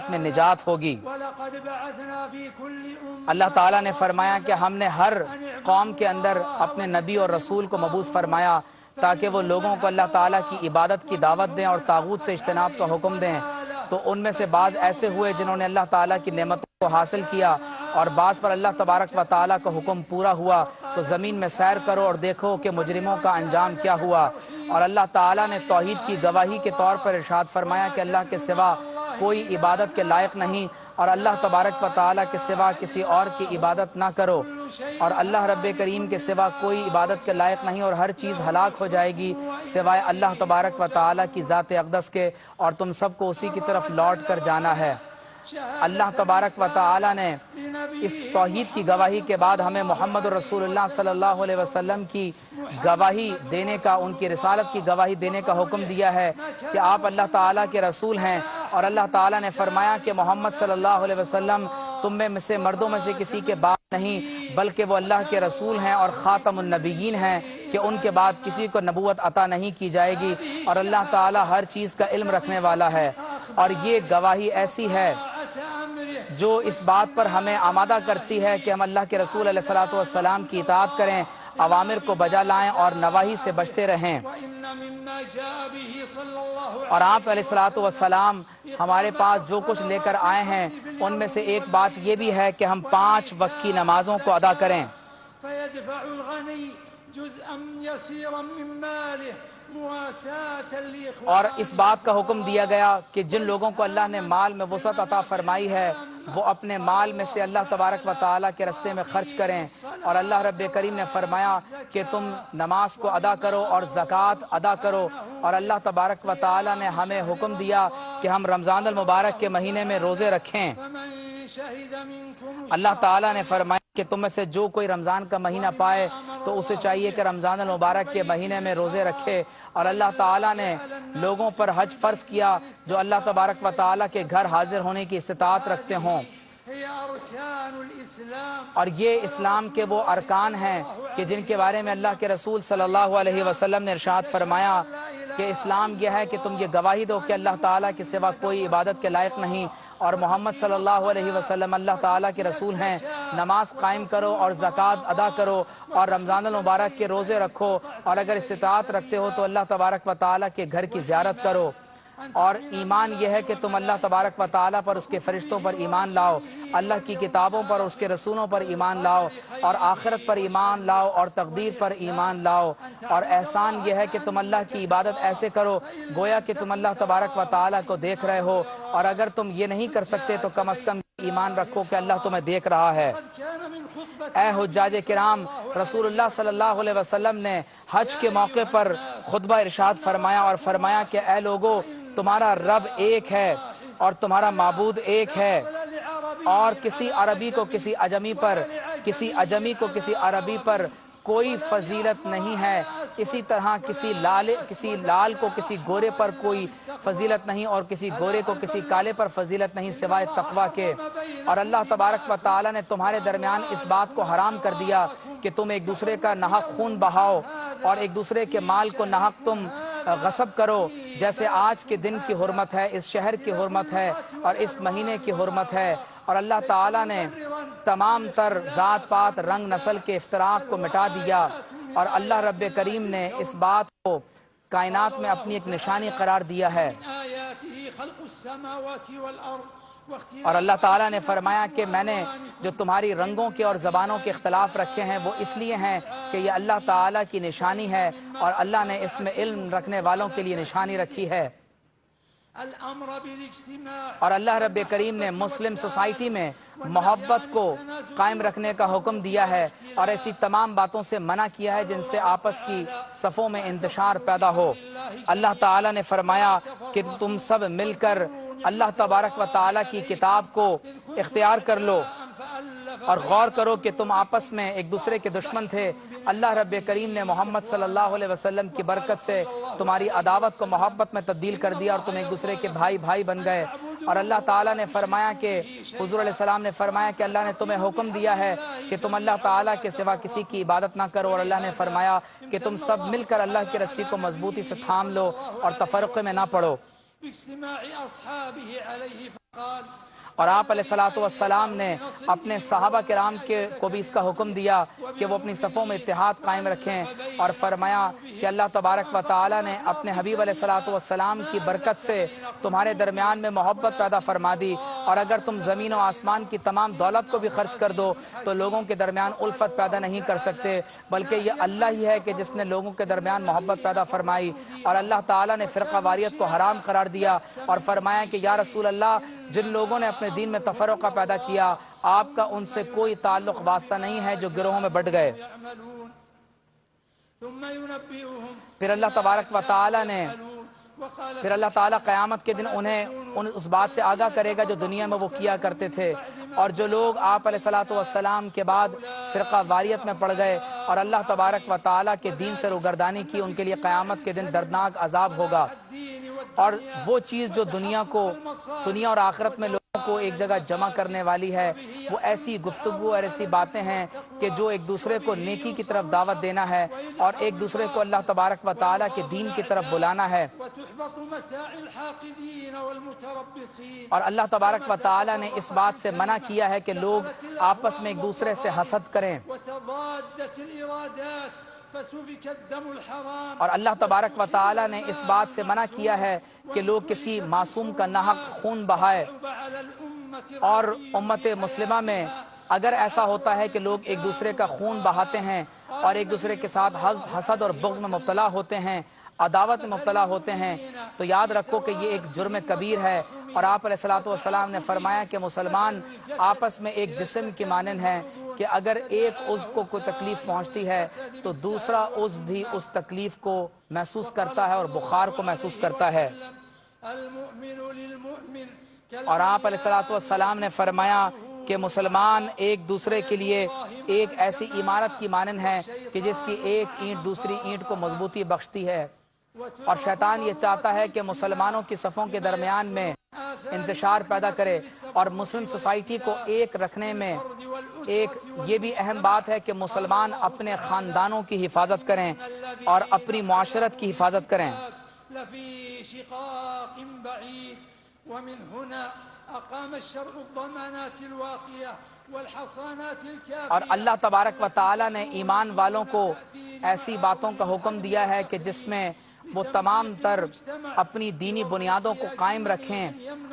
قیامت میں نجات ہوگی۔ اللہ تعالیٰ نے فرمایا کہ ہم نے ہر قوم کے اندر اپنے نبی اور رسول کو مبعوث فرمایا تاکہ وہ لوگوں کو اللہ تعالیٰ کی عبادت کی دعوت دیں اور طاغوت سے اجتناب کا حکم دیں۔ تو ان میں سے بعض ایسے ہوئے جنہوں نے اللہ تعالیٰ کی نعمتوں کو حاصل کیا، اور بعض پر اللہ تبارک و تعالیٰ کا حکم پورا ہوا۔ تو زمین میں سیر کرو اور دیکھو کہ مجرموں کا انجام کیا ہوا۔ اور اللہ تعالیٰ نے توحید کی گواہی کے طور پر ارشاد فرمایا کہ اللہ کے سوا کوئی عبادت کے لائق نہیں، اور اللہ تبارک و تعالیٰ کے سوا کسی اور کی عبادت نہ کرو، اور اللہ رب کریم کے سوا کوئی عبادت کے لائق نہیں، اور ہر چیز ہلاک ہو جائے گی سوائے اللہ تبارک و تعالیٰ کی ذات اقدس کے، اور تم سب کو اسی کی طرف لوٹ کر جانا ہے۔ اللہ تبارک و تعالیٰ نے اس توحید کی گواہی کے بعد ہمیں محمد رسول اللہ صلی اللہ علیہ وسلم کی گواہی دینے کا، ان کی رسالت کی گواہی دینے کا حکم دیا ہے کہ آپ اللہ تعالیٰ کے رسول ہیں، اور اللہ تعالیٰ نے فرمایا کہ محمد صلی اللہ علیہ وسلم تم میں سے مردوں میں سے کسی کے بعد نہیں بلکہ وہ اللہ کے رسول ہیں اور خاتم النبیین ہیں، کہ ان کے بعد کسی کو نبوت عطا نہیں کی جائے گی، اور اللہ تعالیٰ ہر چیز کا علم رکھنے والا ہے۔ اور یہ گواہی ایسی ہے جو اس بات پر ہمیں آمادہ کرتی ہے کہ ہم اللہ کے رسول علیہ الصلوۃ والسلام کی اطاعت کریں، اوامر کو بجا لائیں اور نواہی سے بچتے رہیں۔ اور آپ علیہ الصلوۃ والسلام ہمارے پاس جو کچھ لے کر آئے ہیں ان میں سے ایک بات یہ بھی ہے کہ ہم 5 وقت کی نمازوں کو ادا کریں۔ اور اس بات کا حکم دیا گیا کہ جن لوگوں کو اللہ نے مال میں وسعت عطا فرمائی ہے وہ اپنے مال میں سے اللہ تبارک و تعالیٰ کے راستے میں خرچ کریں، اور اللہ رب کریم نے فرمایا کہ تم نماز کو ادا کرو اور زکوٰۃ ادا کرو۔ اور اللہ تبارک و تعالیٰ نے ہمیں حکم دیا کہ ہم رمضان المبارک کے مہینے میں روزے رکھیں۔ اللہ تعالیٰ نے فرمایا کہ تم میں سے جو کوئی رمضان کا مہینہ پائے تو اسے چاہیے کہ رمضان المبارک کے مہینے میں روزے رکھے۔ اور اللہ تعالیٰ نے لوگوں پر حج فرض کیا جو اللہ تبارک و تعالیٰ کے گھر حاضر ہونے کی استطاعت رکھتے ہوں۔ اور یہ اسلام کے وہ ارکان ہیں کہ جن کے بارے میں اللہ کے رسول صلی اللہ علیہ وسلم نے ارشاد فرمایا کہ اسلام یہ ہے کہ تم یہ گواہی دو کہ اللہ تعالیٰ کے سوا کوئی عبادت کے لائق نہیں، اور محمد صلی اللہ علیہ وسلم اللہ تعالیٰ کے رسول ہیں۔ نماز قائم کرو اور زکوٰۃ ادا کرو اور رمضان المبارک کے روزے رکھو، اور اگر استطاعت رکھتے ہو تو اللہ تبارک و تعالیٰ کے گھر کی زیارت کرو۔ اور ایمان یہ ہے کہ تم اللہ تبارک و تعالیٰ پر، اس کے فرشتوں پر ایمان لاؤ، اللہ کی کتابوں پر، اس کے رسولوں پر ایمان لاؤ، اور آخرت پر ایمان لاؤ، اور تقدیر پر ایمان لاؤ۔ اور احسان یہ ہے کہ تم اللہ کی عبادت ایسے کرو گویا کہ تم اللہ تبارک و تعالیٰ کو دیکھ رہے ہو، اور اگر تم یہ نہیں کر سکتے تو کم از کم ایمان رکھو کہ اللہ تمہیں دیکھ رہا ہے۔ اے حجاج کرام، رسول اللہ صلی اللہ علیہ وسلم نے حج کے موقع پر خطبہ ارشاد فرمایا اور فرمایا کہ اے لوگو، تمہارا رب ایک ہے اور تمہارا معبود ایک ہے، اور کسی عربی کو کسی عجمی پر، کسی عجمی کو کسی عربی پر کوئی فضیلت نہیں ہے، اسی طرح کسی لال کو کسی گورے پر کوئی فضیلت نہیں، اور کسی گورے کو کسی کالے پر فضیلت نہیں سوائے تقویٰ کے۔ اور اللہ تبارک و تعالیٰ نے تمہارے درمیان اس بات کو حرام کر دیا کہ تم ایک دوسرے کا ناحق خون بہاؤ اور ایک دوسرے کے مال کو ناحق تم غصب کرو، جیسے آج کے دن کی حرمت ہے، اس شہر کی حرمت ہے اور اس مہینے کی حرمت ہے۔ اور اللہ تعالیٰ نے تمام تر ذات پات رنگ نسل کے افتراق کو مٹا دیا، اور اللہ رب کریم نے اس بات کو کائنات میں اپنی ایک نشانی قرار دیا ہے۔ اور اللہ تعالیٰ نے فرمایا کہ میں نے جو تمہاری رنگوں کے اور زبانوں کے اختلاف رکھے ہیں وہ اس لیے ہیں کہ یہ اللہ تعالیٰ کی نشانی ہے، اور اللہ نے اس میں علم رکھنے والوں کے لیے نشانی رکھی ہے۔ اور اللہ رب کریم نے مسلم سوسائٹی میں محبت کو قائم رکھنے کا حکم دیا ہے، اور ایسی تمام باتوں سے منع کیا ہے جن سے آپس کی صفوں میں انتشار پیدا ہو۔ اللہ تعالیٰ نے فرمایا کہ تم سب مل کر اللہ تبارک و تعالیٰ کی کتاب کو اختیار کر لو اور غور کرو کہ تم آپس میں ایک دوسرے کے دشمن تھے۔ اللہ رب کریم نے محمد صلی اللہ علیہ وسلم کی برکت سے تمہاری عداوت کو محبت میں تبدیل کر دیا، اور تم ایک دوسرے کے بھائی بن گئے۔ اور اللہ تعالیٰ نے فرمایا کہ حضور علیہ السلام نے فرمایا کہ اللہ نے تمہیں حکم دیا ہے کہ تم اللہ تعالیٰ کے سوا کسی کی عبادت نہ کرو، اور اللہ نے فرمایا کہ تم سب مل کر اللہ کی رسی کو مضبوطی سے تھام لو اور تفرقے میں نہ پڑو۔ اور آپ علیہ الصلوۃ والسلام نے اپنے صحابہ کرام کو بھی اس کا حکم دیا کہ وہ اپنی صفوں میں اتحاد قائم رکھیں، اور فرمایا کہ اللہ تبارک و تعالی نے اپنے حبیب علیہ الصلوۃ والسلام کی برکت سے تمہارے درمیان میں محبت پیدا فرما دی، اور اگر تم زمین و آسمان کی تمام دولت کو بھی خرچ کر دو تو لوگوں کے درمیان الفت پیدا نہیں کر سکتے، بلکہ یہ اللہ ہی ہے کہ جس نے لوگوں کے درمیان محبت پیدا فرمائی۔ اور اللہ تعالیٰ نے فرقہ واریت کو حرام قرار دیا اور فرمایا کہ یا رسول اللہ، جن لوگوں نے اپنے دین میں تفرقہ پیدا کیا آپ کا ان سے کوئی تعلق واسطہ نہیں ہے جو گروہوں میں بٹ گئے۔ پھر اللہ تعالیٰ قیامت کے دن انہیں اس بات سے آگاہ کرے گا جو دنیا میں وہ کیا کرتے تھے، اور جو لوگ آپ علیہ الصلوۃ والسلام کے بعد فرقہ واریت میں پڑ گئے اور اللہ تبارک و تعالیٰ کے دین سے روگردانی کی، ان کے لیے قیامت کے دن دردناک عذاب ہوگا۔ اور وہ چیز جو دنیا اور آخرت میں لوگوں کو ایک جگہ جمع کرنے والی ہے، وہ ایسی گفتگو اور ایسی باتیں ہیں کہ جو ایک دوسرے کو نیکی کی طرف دعوت دینا ہے اور ایک دوسرے کو اللہ تبارک و تعالیٰ کے دین کی طرف بلانا ہے۔ اور اللہ تبارک و تعالیٰ نے اس بات سے منع کیا ہے کہ لوگ آپس میں ایک دوسرے سے حسد کریں، اور اللہ تبارک و تعالیٰ نے اس بات سے منع کیا ہے کہ لوگ کسی معصوم کا ناحق خون بہائے۔ اور امت مسلمہ میں اگر ایسا ہوتا ہے کہ لوگ ایک دوسرے کا خون بہاتے ہیں اور ایک دوسرے کے ساتھ حسد اور بغض میں مبتلا ہوتے ہیں، عداوت میں مبتلا ہوتے ہیں، تو یاد رکھو کہ یہ ایک جرم کبیر ہے۔ اور آپ علیہ الصلوۃ والسلام نے فرمایا کہ مسلمان آپس میں ایک جسم کی مانند ہیں کہ اگر ایک عضو کو کوئی تکلیف پہنچتی ہے تو دوسرا عضو بھی اس تکلیف کو محسوس کرتا ہے اور بخار کو محسوس کرتا ہے۔ اور آپ علیہ الصلوۃ والسلام نے فرمایا کہ مسلمان ایک دوسرے کے لیے ایک ایسی عمارت کی مانند ہے کہ جس کی ایک اینٹ دوسری اینٹ کو مضبوطی بخشتی ہے، اور شیطان یہ چاہتا ہے کہ مسلمانوں کی صفوں کے درمیان میں انتشار پیدا کرے، اور مسلم سوسائٹی کو ایک رکھنے میں ایک یہ بھی اہم بات ہے کہ مسلمان اپنے خاندانوں کی حفاظت کریں اور اپنی معاشرت کی حفاظت کریں۔ اور اللہ تبارک و تعالیٰ نے ایمان والوں کو ایسی باتوں کا حکم دیا ہے کہ جس میں وہ تمام تر اپنی دینی بنیادوں کو قائم رکھیں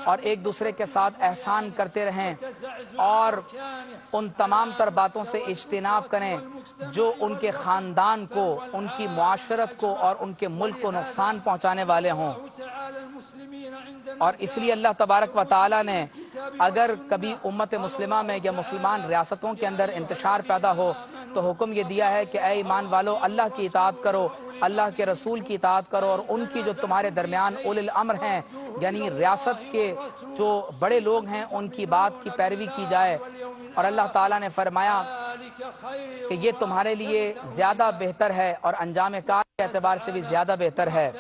اور ایک دوسرے کے ساتھ احسان کرتے رہیں، اور ان تمام تر باتوں سے اجتناب کریں جو ان کے خاندان کو، ان کی معاشرت کو اور ان کے ملک کو نقصان پہنچانے والے ہوں۔ اور اس لیے اللہ تبارک و تعالیٰ نے اگر کبھی امت مسلمہ میں یا مسلمان ریاستوں کے اندر انتشار پیدا ہو تو حکم یہ دیا ہے کہ اے ایمان والو، اللہ کی اطاعت کرو، اللہ کے رسول کی اطاعت کرو، اور ان کی جو تمہارے درمیان اولی الامر ہیں یعنی ریاست کے جو بڑے لوگ ہیں ان کی بات کی پیروی کی جائے۔ اور اللہ تعالیٰ نے فرمایا کہ یہ تمہارے لیے زیادہ بہتر ہے اور انجام کار کے اعتبار سے بھی زیادہ بہتر ہے۔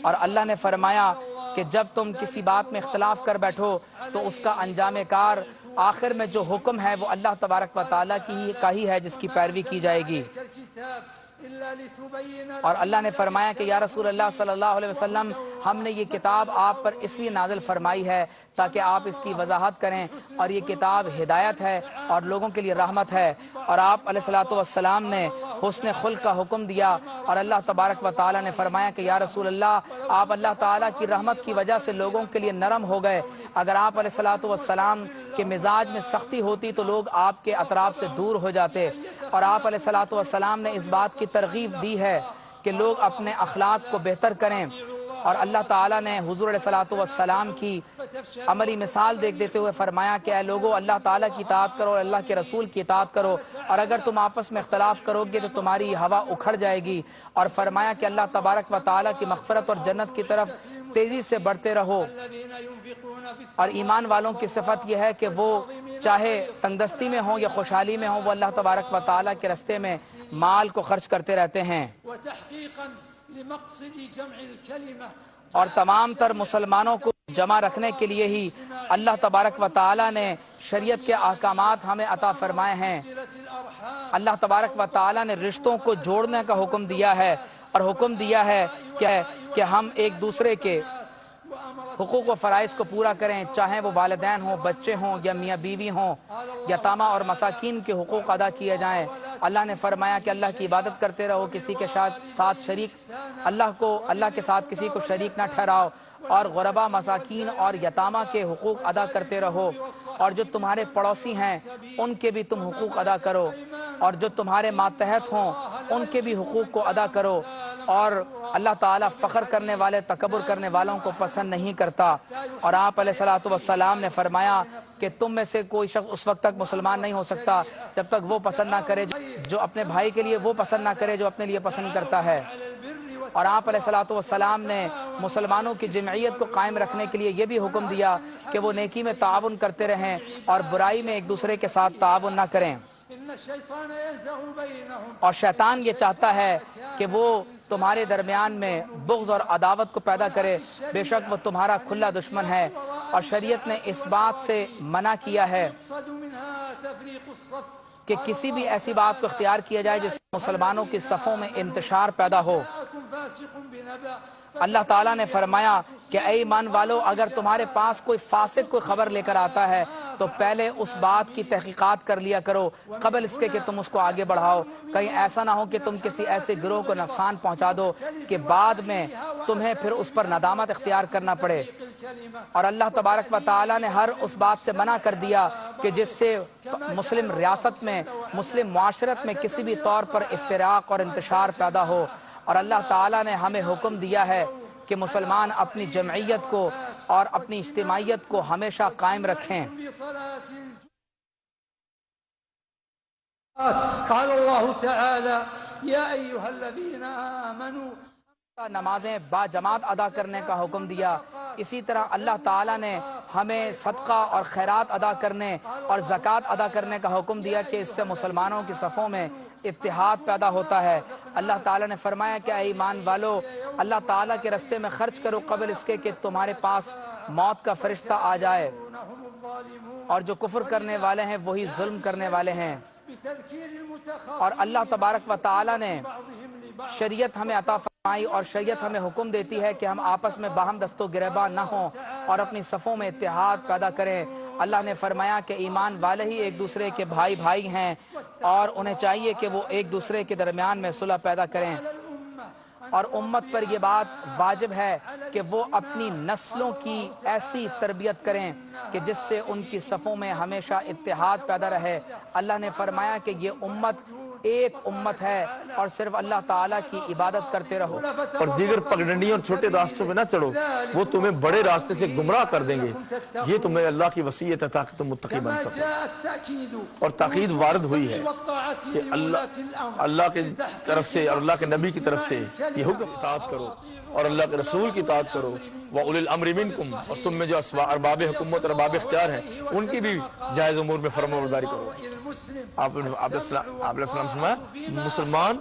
اور اللہ نے فرمایا کہ جب تم کسی بات میں اختلاف کر بیٹھو تو اس کا انجام کار آخر میں جو حکم ہے وہ اللہ تبارک و تعالیٰ کا ہی ہے جس کی پیروی کی جائے گی۔ اور اللہ نے فرمایا کہ یا رسول اللہ صلی اللہ علیہ وسلم، ہم نے یہ کتاب آپ پر اس لیے نازل فرمائی ہے تاکہ آپ اس کی وضاحت کریں، اور یہ کتاب ہدایت ہے اور لوگوں کے لیے رحمت ہے۔ اور آپ علیہ الصلوۃ والسلام نے حسن خلق کا حکم دیا، اور اللہ تبارک و تعالیٰ نے فرمایا کہ یا رسول اللہ، آپ اللہ تعالیٰ کی رحمت کی وجہ سے لوگوں کے لیے نرم ہو گئے۔ اگر آپ علیہ الصلوۃ والسلام کے مزاج میں سختی ہوتی تو لوگ آپ کے اطراف سے دور ہو جاتے، اور آپ علیہ الصلوۃ والسلام نے اس بات کی ترغیب دی ہے کہ لوگ اپنے اخلاق کو بہتر کریں۔ اور اللہ تعالیٰ نے حضور علیہ الصلوۃ والسلام کی عملی مثال دیتے ہوئے فرمایا کہ اے لوگو، اللہ تعالیٰ کی اطاعت کرو اور اللہ کے رسول کی اطاعت کرو، اور اگر تم آپس میں اختلاف کرو گے تو تمہاری ہوا اکھڑ جائے گی۔ اور فرمایا کہ اللہ تبارک و تعالیٰ کی مغفرت اور جنت کی طرف تیزی سے بڑھتے رہو۔ اور ایمان والوں کی صفت یہ ہے کہ وہ چاہے تنگدستی میں ہوں یا خوشحالی میں ہوں، وہ اللہ تبارک و تعالیٰ کے راستے میں مال کو خرچ کرتے رہتے ہیں۔ اور تمام تر مسلمانوں کو جمع رکھنے کے لیے ہی اللہ تبارک و تعالیٰ نے شریعت کے احکامات ہمیں عطا فرمائے ہیں۔ اللہ تبارک و تعالیٰ نے رشتوں کو جوڑنے کا حکم دیا ہے، اور حکم دیا ہے کہ ہم ایک دوسرے کے حقوق و فرائض کو پورا کریں، چاہے وہ والدین ہوں، بچے ہوں یا میاں بیوی ہوں، یتامہ اور مساکین کے حقوق ادا کیے جائیں۔ اللہ نے فرمایا کہ اللہ کی عبادت کرتے رہو، کسی کے ساتھ شریک اللہ کے ساتھ کسی کو شریک نہ ٹھہراؤ، اور غربا، مساکین اور یتامہ کے حقوق ادا کرتے رہو، اور جو تمہارے پڑوسی ہیں ان کے بھی تم حقوق ادا کرو، اور جو تمہارے ماتحت ہوں ان کے بھی حقوق کو ادا کرو، اور اللہ تعالیٰ فخر کرنے والے، تکبر کرنے والوں کو پسند نہیں کرتا۔ اور آپ علیہ الصلوۃ والسلام نے فرمایا کہ تم میں سے کوئی شخص اس وقت تک مسلمان نہیں ہو سکتا جب تک وہ پسند نہ کرے جو اپنے بھائی کے لیے، وہ پسند نہ کرے جو اپنے لیے پسند کرتا ہے۔ اور آپ علیہ الصلوۃ والسلام نے مسلمانوں کی جمعیت کو قائم رکھنے کے لیے یہ بھی حکم دیا کہ وہ نیکی میں تعاون کرتے رہیں اور برائی میں ایک دوسرے کے ساتھ تعاون نہ کریں۔ اور شیطان یہ چاہتا ہے کہ وہ تمہارے درمیان میں بغض اور عداوت کو پیدا کرے، بے شک وہ تمہارا کھلا دشمن ہے، اور شریعت نے اس بات سے منع کیا ہے کہ کسی بھی ایسی بات کو اختیار کیا جائے جس سے مسلمانوں کی صفوں میں انتشار پیدا ہو۔ اللہ تعالیٰ نے فرمایا کہ اے ایمان والو، اگر تمہارے پاس کوئی فاسق کوئی خبر لے کر آتا ہے تو پہلے اس بات کی تحقیقات کر لیا کرو قبل اس کے کہ تم اس کو آگے بڑھاؤ، کہیں ایسا نہ ہو کہ تم کسی ایسے گروہ کو نقصان پہنچا دو کہ بعد میں تمہیں پھر اس پر ندامت اختیار کرنا پڑے۔ اور اللہ تبارک و تعالیٰ نے ہر اس بات سے منع کر دیا کہ جس سے مسلم ریاست میں، مسلم معاشرت میں کسی بھی طور پر افتراق اور انتشار پیدا ہو۔ اور اللہ تعالیٰ نے ہمیں حکم دیا ہے کہ مسلمان اپنی جمعیت کو اور اپنی اجتماعیت کو ہمیشہ قائم رکھیں۔ قال اللہ تعالی یا ایھا الذین آمنوا، نمازیں با جماعت ادا کرنے کا حکم دیا۔ اسی طرح اللہ تعالیٰ نے ہمیں صدقہ اور خیرات ادا کرنے اور زکوٰۃ ادا کرنے کا حکم دیا کہ اس سے مسلمانوں کی صفوں میں اتحاد پیدا ہوتا ہے۔ اللہ تعالیٰ نے فرمایا کہ اے ایمان والو، اللہ تعالیٰ کے راستے میں خرچ کرو قبل اس کے کہ تمہارے پاس موت کا فرشتہ آ جائے، اور جو کفر کرنے والے ہیں وہی ظلم کرنے والے ہیں۔ اور اللہ تبارک و تعالیٰ نے شریعت ہمیں عطا فرمائی، اور شریعت ہمیں حکم دیتی ہے کہ ہم آپس میں باہم دست و گریباں نہ ہوں اور اپنی صفوں میں اتحاد پیدا کریں۔ اللہ نے فرمایا کہ ایمان والے ہی ایک دوسرے کے بھائی ہیں، اور انہیں چاہیے کہ وہ ایک دوسرے کے درمیان میں صلح پیدا کریں۔ اور امت پر یہ بات واجب ہے کہ وہ اپنی نسلوں کی ایسی تربیت کریں کہ جس سے ان کی صفوں میں ہمیشہ اتحاد پیدا رہے۔ اللہ نے فرمایا کہ یہ امت ایک امت ہے، اور صرف اللہ تعالیٰ کی عبادت کرتے رہو، اور دیگر پگڈنڈیوں اور چھوٹے راستوں میں نہ چڑھو، وہ تمہیں بڑے راستے سے گمراہ کر دیں گے۔ یہ تمہیں اللہ کی وصیت ہے تاکہ تم متقی بن سکو۔ اور تاکید وارد ہوئی ہے کہ اللہ کی طرف سے اور اللہ کے نبی کی طرف سے یہ حکم اطاعت کرو اور اللہ کے رسول کی اطاعت کرو، وَأُولِي الْأَمْرِ مِنْكُمْ، اور تم میں جو ارباب حکومت اور ارباب اختیار ہیں ان کی بھی جائز امور میں فرمانبرداری کرو۔ آپ علیہ السلام فرمایا مسلمان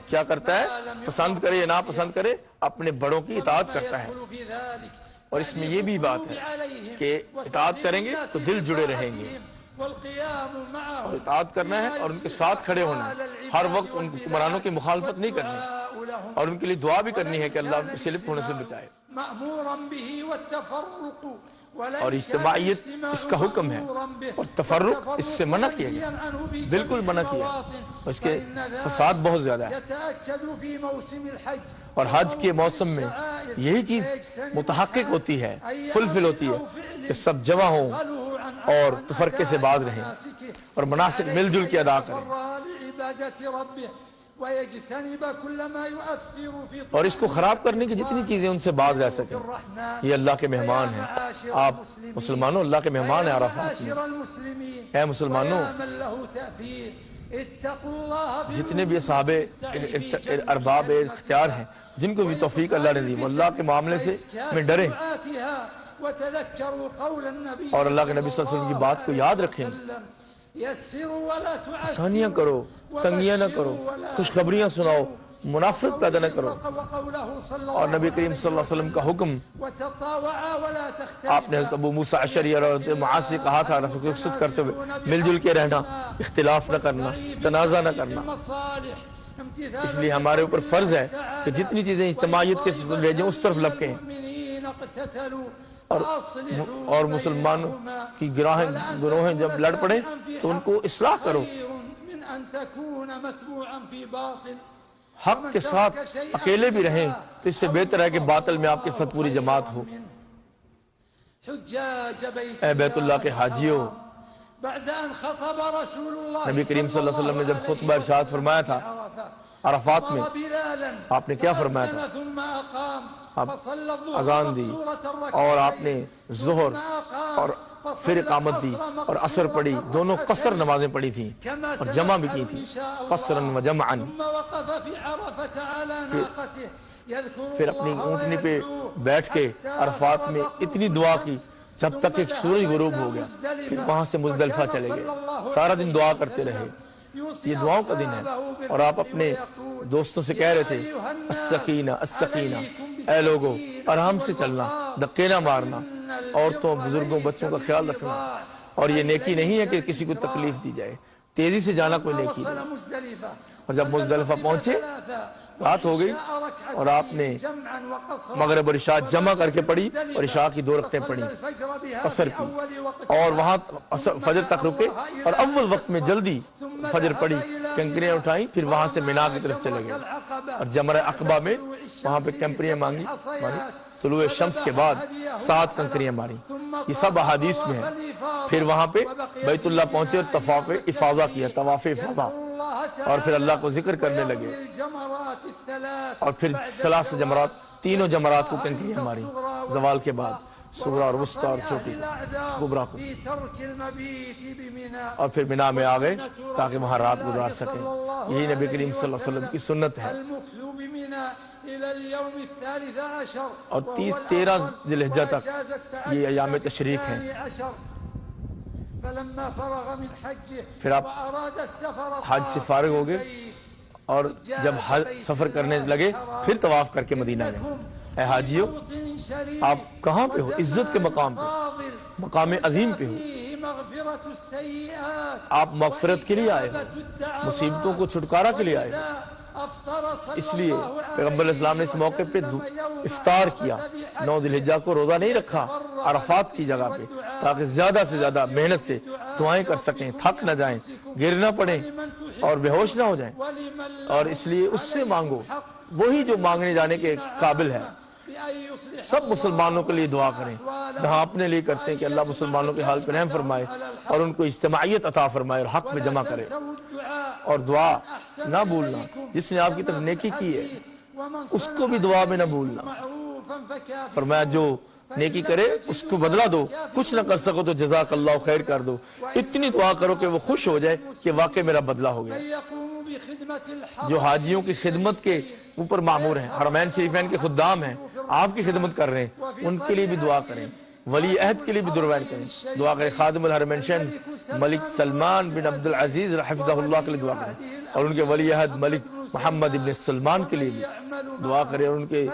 کیا کرتا ہے، پسند کرے یا نا پسند کرے، اپنے بڑوں کی اطاعت کرتا ہے۔ اور اس میں یہ بھی بات ہے کہ اطاعت کریں گے تو دل جڑے رہیں گے، اور اطاعت کرنا ہے اور ان کے ساتھ کھڑے ہونا ہے، ہر وقت ان حکمرانوں کی مخالفت نہیں کرنی، اور ان کے لیے دعا بھی کرنی ہے کہ اللہ ان کو سلب ہونے سے بچائے۔ اور اجتماعیت اس کا حکم ہے، اور تفرق اس سے منع کیا گیا، بالکل منع کیا، اور اس کے فساد بہت زیادہ ہے۔ اور حج کے موسم میں یہی چیز متحقق ہوتی ہے، فلفل ہوتی ہے کہ سب جمع ہوں اور تفرقے سے باز رہیں اور مناسک مل جل کے ادا کریں، اور اس کو خراب کرنے کی جتنی چیزیں ان سے باز رہ سکیں۔ یہ اللہ کے مہمان ہیں، آپ مسلمانوں اللہ کے مہمان ہیں عرفات میں۔ اے مسلمانوں، جتنے بھی اصحاب ارباب اختیار ہیں جن کو بھی توفیق اللہ نے دی، وہ اللہ کے معاملے سے میں ڈریں اور اللہ کے نبی صلی اللہ علیہ وسلم کی بات کو یاد رکھیں۔ آسانیاں کرو، تنگیاں نہ کرو، خوشخبریاں سناؤ، منافق پیدا نہ کرو۔ اور نبی کریم صلی اللہ علیہ وسلم کا حکم، آپ نے حضرت ابو موسیٰ اشعری اور حضرت معاذ سے کہا تھا رخصت کرتے ہوئے، مل جل کے رہنا، اختلاف نہ کرنا، تنازع نہ کرنا۔ اس لیے ہمارے اوپر فرض ہے کہ جتنی چیزیں اجتماعیت کے بھیجیں اس طرف لپکیں، اور مسلمانوں کی گروہیں جب لڑ پڑے تو ان کو اصلاح کرو. حق کے ساتھ اکیلے بھی رہیں تو اس سے بہتر ہے کہ باطل میں آپ کے ساتھ پوری جماعت ہو. اے بیت اللہ کے حاجیوں، نبی کریم صلی اللہ علیہ وسلم نے جب خطبہ ارشاد فرمایا تھا عرفات میں، آپ نے کیا فرمایا تھا؟ آپ اذان دی اور آپ نے ظہر اور پھر اقامت دی اور عصر پڑھی، دونوں قصر نمازیں پڑھی تھیں اور جمع بھی کی تھیں، قصراً و جمعاً. پھر اپنی اونٹنی پہ بیٹھ کے عرفات میں اتنی دعا کی جب تک ایک سورج غروب ہو گیا. پھر وہاں سے مزدلفہ چلے گئے، سارا دن دعا کرتے رہے. یہ دعاؤں کا دن ہے. اور آپ اپنے دوستوں سے کہہ رہے تھے السکینہ السکینہ، اے لوگو آرام سے چلنا، دھکے نہ مارنا، عورتوں بزرگوں بچوں کا خیال رکھنا. اور یہ نیکی نہیں ہے کہ کسی کو تکلیف دی جائے، تیزی سے جانا کوئی نیکی نہیں. اور جب مزدلفہ پہنچے رات ہو گئی اور آپ نے مغرب اور عشاء جمع کر کے پڑھی اور عشاء کی 2 رکعتیں پڑھی، قصر کی، اور وہاں فجر تک رکے اور اول وقت میں جلدی فجر پڑھی، کنکریاں اٹھائیں، پھر وہاں سے مینا کی طرف چلے گئے اور جمرہ عقبہ میں وہاں پہ کنکریاں مانگی. طلوع شمس کے بعد 7 کنکریاں ماری. یہ سب احادیث میں ہے. پھر وہاں پہ بیت اللہ پہنچے اور طواف افاضہ کیا، طواف افاضہ، اور پھر اللہ کو ذکر کرنے لگے اور پھر 3 جمرات، تینوں جمرات کو کنکریاں ماری زوال کے بعد، صغرا اور وسطیٰ اور چھوٹی کبریٰ کو. اور پھر مینا میں آ گئے تاکہ وہاں رات گزار سکیں. یہی نبی کریم صلی اللہ علیہ وسلم کی سنت ہے. اور 13 ذی الحجہ تک یہ ایام تشریق ہیں. پھر آپ حج سے فارغ ہو گئے اور جب سفر کرنے لگے پھر طواف کر کے مدینہ گئے. اے حاجیوں، آپ کہاں پہ ہو؟ عزت کے مقام پہ، مقام عظیم پہ ہو. آپ مغفرت کے لیے آئے ہو، مصیبتوں کو چھٹکارا کے لیے آئے ہو. اس لیے پیغمبر علیہ السلام نے اس موقع پہ افطار کیا. 9 ذی الحجہ کو روزہ نہیں رکھا عرفات کی جگہ پہ، تاکہ زیادہ سے زیادہ محنت سے دعائیں کر سکیں، تھک نہ جائیں، گر نہ پڑیں اور بے ہوش نہ ہو جائیں. اور اس لیے اس سے مانگو، وہی جو مانگنے جانے کے قابل ہے. سب مسلمانوں کے لیے دعا کریں، جہاں اپنے لیے کرتے ہیں کہ اللہ مسلمانوں کے حال پہ رحم فرمائے اور ان کو اجتماعیت عطا فرمائے اور حق میں جمع کرے. اور دعا نہ بھولنا، جس نے آپ کی طرف نیکی کی ہے اس کو بھی دعا میں نہ بھولنا. فرمایا جو نیکی کرے اس کو بدلہ دو، کچھ نہ کر سکو تو جزاک اللہ خیر کر دو. اتنی دعا کرو کہ وہ خوش ہو جائے کہ واقعی میرا بدلہ ہو گیا. جو حاجیوں کی خدمت کے اوپر معمور ہیں، حرمین شریفین کے خدام ہیں، آپ کی خدمت کر رہے ہیں، ان کے لیے بھی دعا کریں. ولی عہد کے لیے بھی دعا کریں. دعا کریں خادم الحرمین شین ملک سلمان بن عبد العزیز حفظہ اللہ کے لیے دعا کریں. اور ان کے ولی عہد ملک محمد ابن سلمان کے لیے بھی دعا کریں. اور ان کے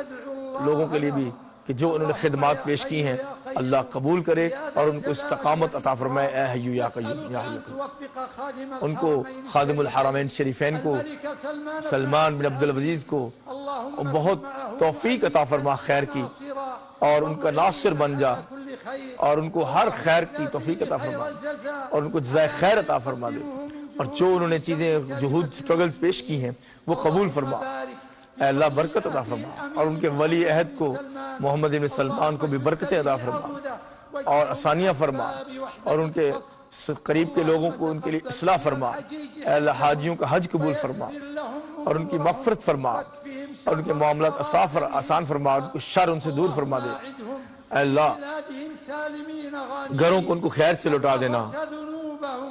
لوگوں کے لیے بھی کہ جو انہوں نے خدمات پیش کی ہیں اللہ قبول کرے اور ان کو استقامت عطا فرمائے. اے حی یا قیوم یا حی. ان کو خادم الحرمین شریفین کو سلمان بن عبد العزیز کو بہت توفیق عطا فرما خیر کی، اور ان کا ناصر بن جا اور ان کو ہر خیر کی توفیق عطا فرما اور ان کو جزائے خیر عطا فرما دے. اور جو انہوں نے چیزیں جہود سٹرگلز پیش کی ہیں وہ قبول فرما. اے اللہ برکت عطا فرما. اور ان کے ولی عہد کو محمد بن سلمان کو بھی برکتیں عطا فرما اور آسانیاں فرما. اور ان کے قریب کے لوگوں کو ان کے لیے اصلاح فرما. اے اللہ حاجیوں کا حج قبول فرما اور ان کی مغفرت فرما اور ان کے معاملات آسان فرما اور ان کو شر ان سے دور فرما دے. اے اللہ گھروں کو ان کو خیر سے لوٹا دینا.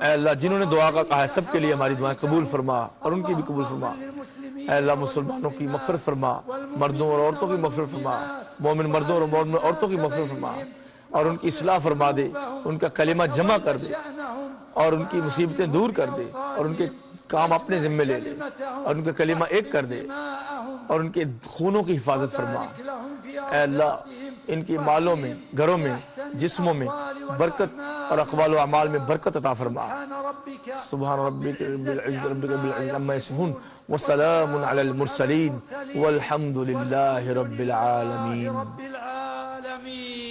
اے اللہ جنہوں نے دعا کا کہا ہے سب کے لیے ہماری دعائیں قبول فرما اور ان کی بھی قبول فرما. اے اللہ مسلمانوں کی مغفرت فرما، مردوں اور عورتوں کی مغفرت فرما، مومن مردوں اور مومن عورتوں کی مغفرت فرما اور ان کی اصلاح فرما دے. ان کا کلمہ جمع کر دے اور ان کی مصیبتیں دور کر دے اور ان کے کام اپنے ذمہ لے لے اور ان کا کلمہ ایک کر دے اور ان کے خونوں کی حفاظت فرما. اے اللہ ان کی مالوں میں، گھروں میں، جسموں میں برکت اور اقوال و اعمال میں برکت عطا فرما. سبحان ربک رب العزت عما یصفون وسلام علی المرسلین والحمد للہ رب العالمین. الجميع